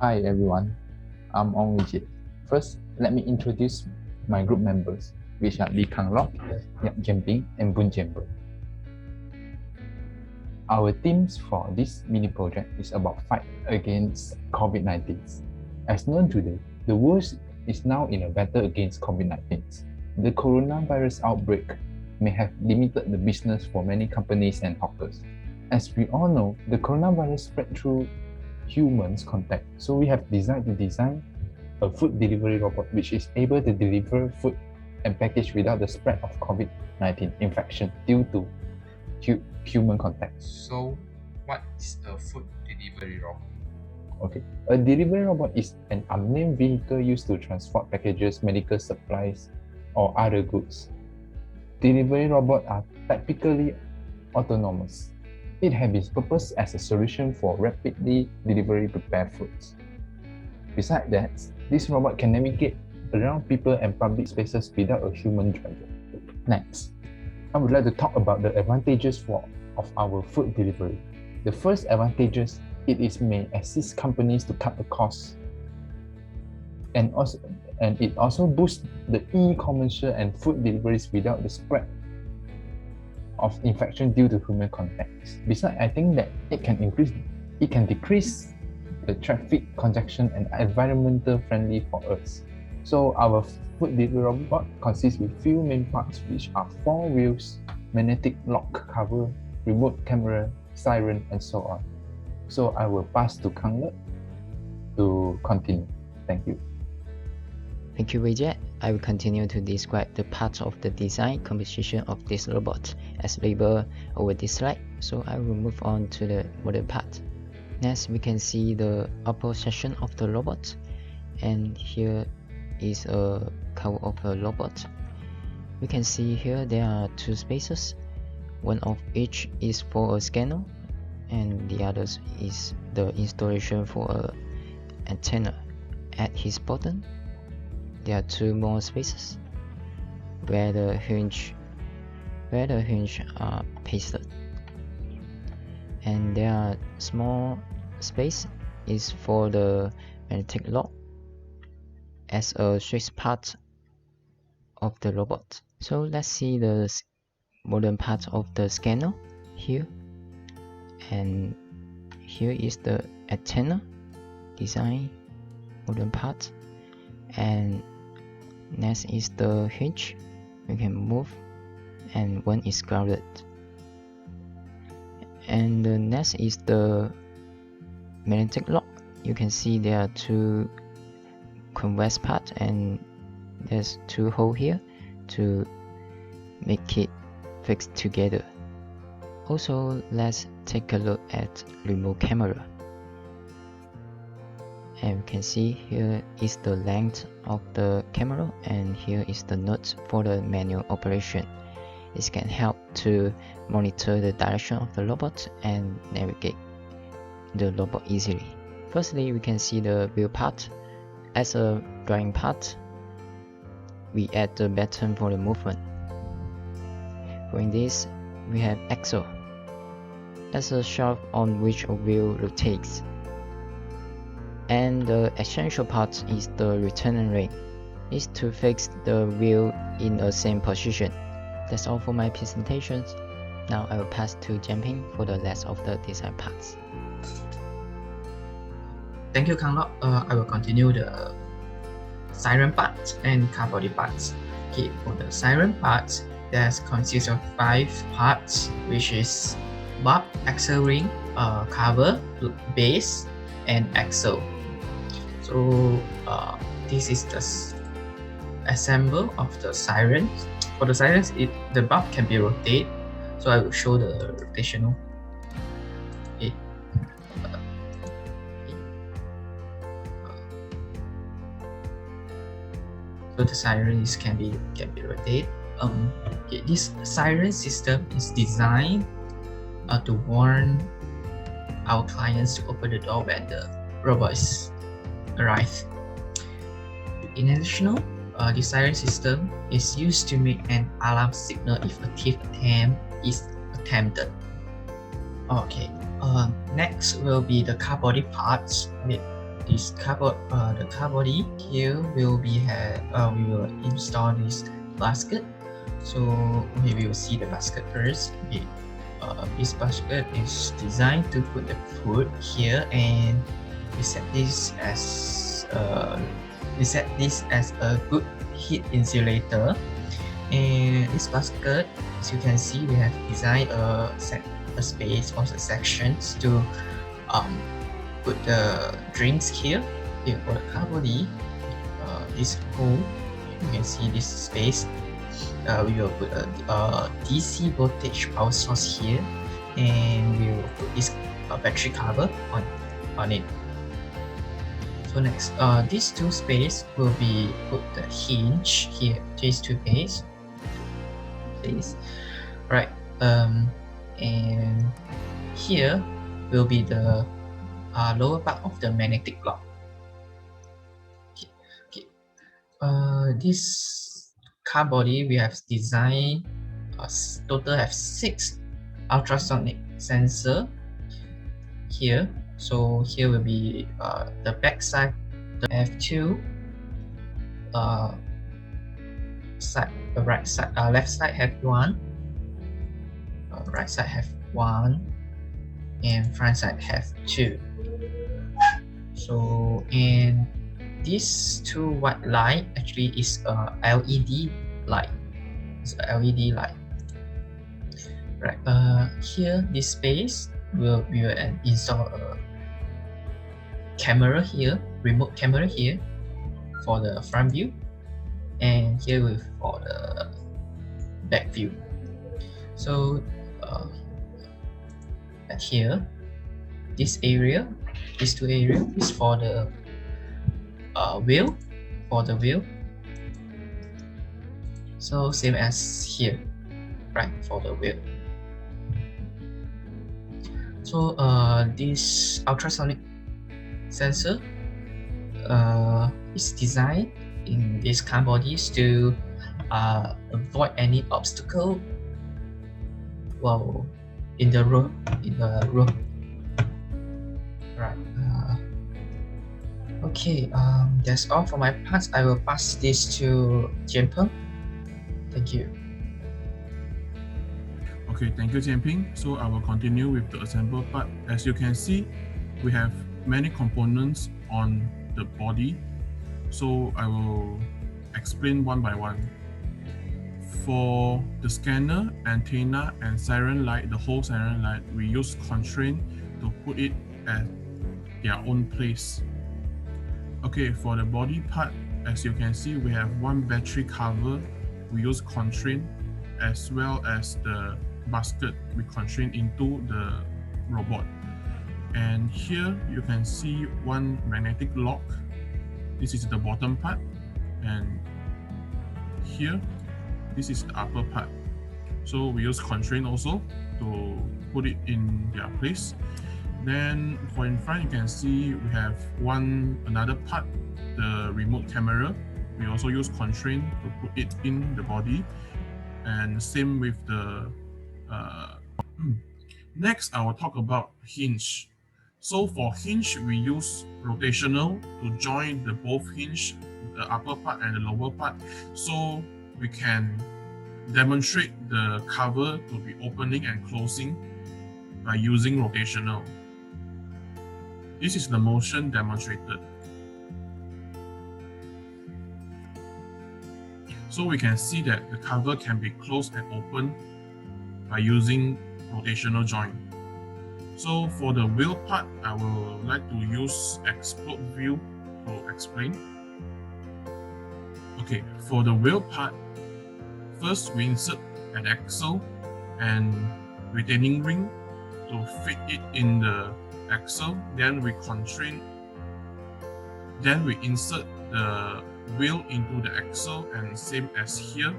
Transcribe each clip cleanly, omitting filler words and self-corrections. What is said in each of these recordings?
Hi everyone, I'm Ong Vijay. First, let me introduce my group members, which are Lee Kang Lok, Yap Jianping, and Boon Jianbo. Our themes for this mini project is about fight against COVID-19. As known today, the world is now in a battle against COVID-19. The coronavirus outbreak may have limited the business for many companies and hawkers. As we all know, the coronavirus spread through humans contact. So we have decided to design a food delivery robot which is able to deliver food and package without the spread of COVID-19 infection due to human contact. So, what is a food delivery robot? Okay, a delivery robot is an unmanned vehicle used to transport packages, medical supplies, or other goods. Delivery robots are typically autonomous. It has its purpose as a solution for rapidly delivery prepared foods. Besides that, this robot can navigate around people and public spaces without a human driver. Next, I would like to talk about the advantages of our food delivery. The first advantage, it may assist companies to cut the costs, and it also boosts the e-commerce and food deliveries without the spread of infection due to human contacts. Besides, I think that it can decrease the traffic congestion and environmental friendly for us. So our food delivery robot consists with few main parts, which are 4 wheels, magnetic lock cover, remote camera, siren, and so on. So I will pass to Kang Le to continue. Thank you. Thank you, Vijay. I will continue to describe the parts of the design composition of this robot as labeled over this slide. So I will move on to the model part. Next, we can see the upper section of the robot, and here is a cover of a robot. We can see here there are 2 spaces. One of each is for a scanner, and the others is the installation for a antenna. At his bottom, there are 2 more spaces where the hinge are pasted, and there are small space is for the magnetic lock as a switch part of the robot. So let's see the modern part of the scanner here, and here is the antenna design modern part, and next is the hinge we can move, and one is grounded, and the next is the magnetic lock. You can see there are 2 convex parts, and there's 2 holes here to make it fixed together. Also, let's take a look at remote camera, and we can see here is the length of the camera, and here is the node for the manual operation. This can help to monitor the direction of the robot and navigate the robot easily. Firstly, we can see the wheel part. As a drawing part, we add the button for the movement. For this, we have axle. That's a shaft on which a wheel rotates. And the essential part is the return ring. It's to fix the wheel in the same position. That's all for my presentations. Now I will pass to Jianping for the rest of the design parts. Thank you, Kang Lok. I will continue the siren part and car body parts. Okay, for the siren part, that consists of 5 parts, which is bulb, axle ring, cover, base, and axle. So this is the assemble of the sirens. For the sirens, the bulb can be rotated. So I will show the rotational. Okay. So the sirens can be rotated. This siren system is designed to warn our clients to open the door when the robots arrive. In addition, the siren system is used to make an alarm signal if a thief attempt is attempted. Okay. Next will be the car body parts. this the car body. Here will be we will install this basket. So we will see the basket first. Okay. This basket is designed to put the food here, and we set this as a good heat insulator. And this basket, as you can see, we have designed a space or sections to put the drinks here. Here for the car body, this hole, you can see this space. We will put a DC voltage power source here, and we will put this battery cover on it. So next, these two space will be put the hinge here. These two space. Right. And here will be the lower part of the magnetic block. Okay. This car body we have designed total have 6 ultrasonic sensor here. So here will be the back side. Have 2 side. The right side, left side have 1. Right side have 1, and front side have 2. So, and these 2 white light actually is a LED light. It's a LED light. Right. Here, this space we will install a camera here, remote camera here for the front view, and here for the back view. So at here, this area, these 2 areas is for the wheel, so same as here, right, for the wheel. So this ultrasonic sensor is designed in these car bodies to avoid any obstacle while in the road. Right. Okay. That's all for my part. I will pass this to Jianpeng. Thank you. Okay, thank you, Jianping. So I will continue with the assemble part. As you can see, we have many components on the body. So I will explain one by one. For the scanner, antenna, and siren light, the whole siren light, we use constraint to put it at their own place. Okay, for the body part, as you can see, we have 1 battery cover. We use constraint, as well as the basket we constrain into the robot. And here you can see 1 magnetic lock. This is the bottom part, and here this is the upper part. So we use constraint also to put it in their place. Then for in front, you can see we have another part, the remote camera. We also use constraint to put it in the body, and same with the next I will talk about hinge. So for hinge, we use rotational to join the both hinge, the upper part and the lower part, so we can demonstrate the cover to be opening and closing by using rotational. This is the motion demonstrated. So we can see that the cover can be closed and opened by using rotational joint. So for the wheel part, I would like to use explode view to explain. Okay, for the wheel part, first we insert an axle and retaining ring to fit it in the axle. Then we constrain. Then we insert the wheel into the axle, and same as here.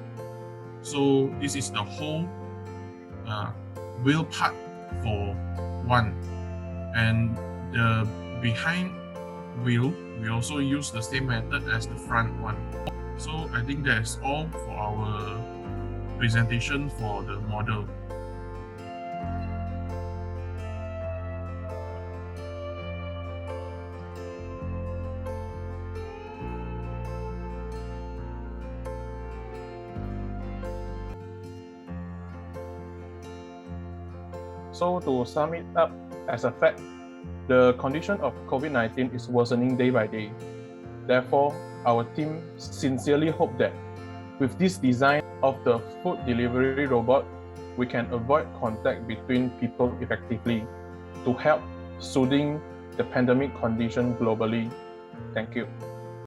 So this is the whole wheel part for 1. And the behind wheel, we also use the same method as the front one. So I think that's all for our presentation for the model. So to sum it up as a fact, the condition of COVID-19 is worsening day by day. Therefore, our team sincerely hope that with this design of the food delivery robot, we can avoid contact between people effectively to help soothing the pandemic condition globally. Thank you.